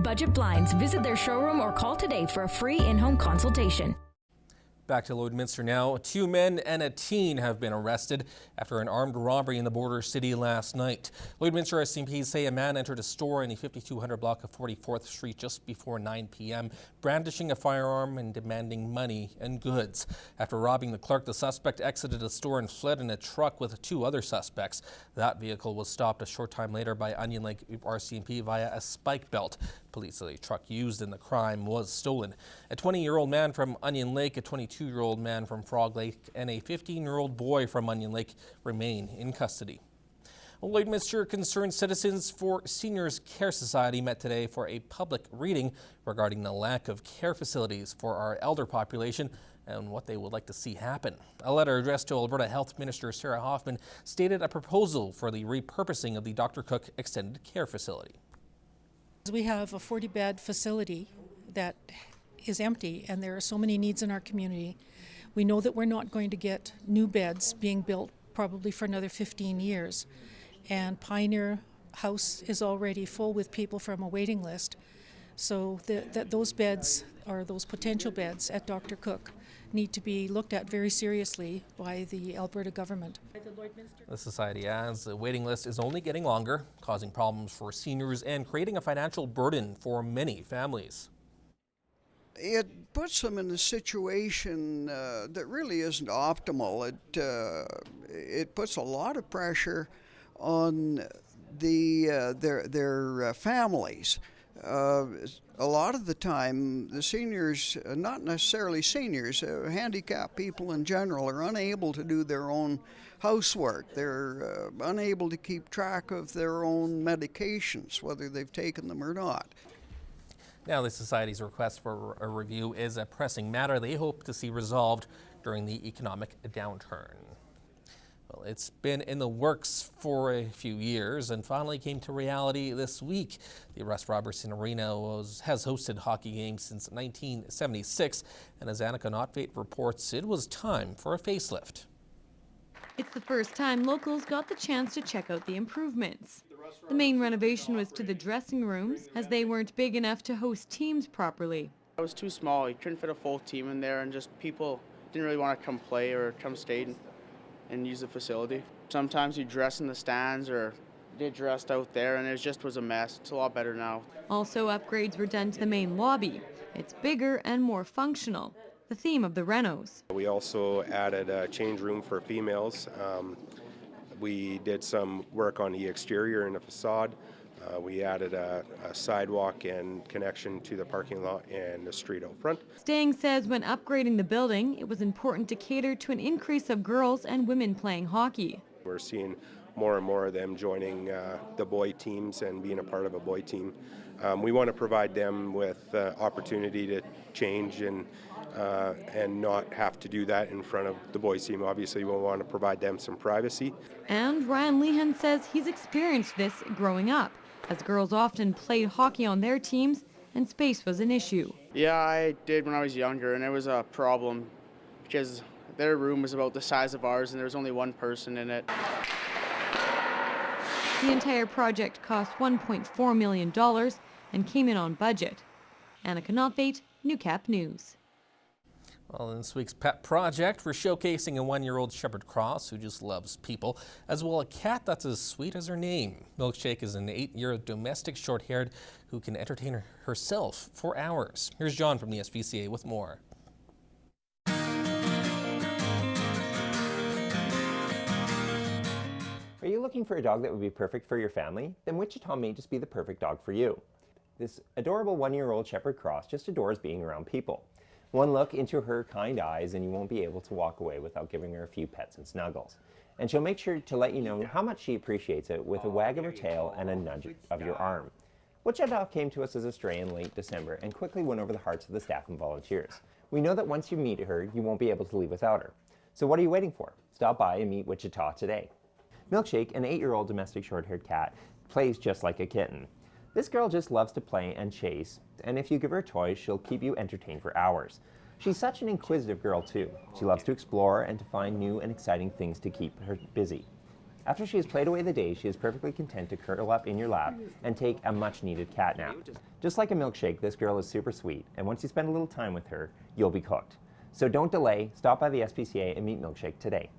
Budget Blinds. Visit their showroom or call today for a free in-home consultation. Back to Lloydminster now. 2 men and a teen have been arrested after an armed robbery in the border city last night. Lloydminster SPCA say a man entered a store in the 5200 block of 44th Street just before 9 p.m., brandishing a firearm and demanding money and goods. After robbing the clerk, the suspect exited the store and fled in a truck with 2 other suspects. That vehicle was stopped a short time later by Onion Lake RCMP via a spike belt. Police say the truck used in the crime was stolen. A 20-year-old man from Onion Lake, a 22-year-old man from Frog Lake, and a 15-year-old boy from Onion Lake remain in custody. Lloydminster Concerned Citizens for Seniors Care Society met today for a public reading regarding the lack of care facilities for our elder population and what they would like to see happen. A letter addressed to Alberta Health Minister Sarah Hoffman stated a proposal for the repurposing of the Dr. Cook Extended Care Facility. We have a 40-bed facility that is empty, and there are so many needs in our community. We know that we're not going to get new beds being built probably for another 15 years. And Pioneer House is already full with people from a waiting list. So those beds, or those potential beds at Dr. Cook, need to be looked at very seriously by the Alberta government. The society adds the waiting list is only getting longer, causing problems for seniors and creating a financial burden for many families. It puts them in a situation that really isn't optimal. It puts a lot of pressure on their families. A lot of the time, the seniors, not necessarily seniors, handicapped people in general, are unable to do their own housework. They're unable to keep track of their own medications, whether they've taken them or not. Now, the Society's request for a review is a pressing matter they hope to see resolved during the economic downturn. Well, it's been in the works for a few years and finally came to reality this week. The Robertson Arena has hosted hockey games since 1976, and as Annika Notveit reports, it was time for a facelift. It's the first time locals got the chance to check out the improvements. The main renovation was to the dressing rooms, as they weren't big enough to host teams properly. It was too small. You couldn't fit a full team in there, and just people didn't really want to come play or come stay and use the facility. Sometimes you dress in the stands or did dressed out there, and it just was a mess. It's a lot better now. Also, upgrades were done to the main lobby. It's bigger and more functional, the theme of the renos. We also added a change room for females. We did some work on the exterior and the facade. We added a sidewalk and connection to the parking lot and the street out front. Stang says when upgrading the building, it was important to cater to an increase of girls and women playing hockey. We're seeing more and more of them joining the boy teams and being a part of a boy team. We want to provide them with opportunity to change and not have to do that in front of the boys team. Obviously, we want to provide them some privacy. And Ryan Lehan says he's experienced this growing up, as girls often played hockey on their teams and space was an issue. Yeah, I did when I was younger, and it was a problem because their room was about the size of ours and there was only one person in it. The entire project cost $1.4 million and came in on budget. Annika Notveit, Newcap News. Well, in this week's pet project, we're showcasing a 1-year-old Shepherd Cross who just loves people, as well as a cat that's as sweet as her name. Milkshake is an 8-year domestic short-haired who can entertain herself for hours. Here's John from the SPCA with more. Are you looking for a dog that would be perfect for your family? Then Wichita may just be the perfect dog for you. This adorable 1-year-old Shepherd Cross just adores being around people. One look into her kind eyes and you won't be able to walk away without giving her a few pets and snuggles. And she'll make sure to let you know how much she appreciates it with a wag of her tail and a nudge of your arm. Wichita came to us as a stray in late December and quickly won over the hearts of the staff and volunteers. We know that once you meet her, you won't be able to leave without her. So what are you waiting for? Stop by and meet Wichita today. Milkshake, an 8-year-old domestic short-haired cat, plays just like a kitten. This girl just loves to play and chase, and if you give her toys, she'll keep you entertained for hours. She's such an inquisitive girl too. She loves to explore and to find new and exciting things to keep her busy. After she has played away the day, she is perfectly content to curl up in your lap and take a much-needed cat nap. Just like a milkshake, this girl is super sweet, and once you spend a little time with her, you'll be hooked. So don't delay, stop by the SPCA and meet Milkshake today.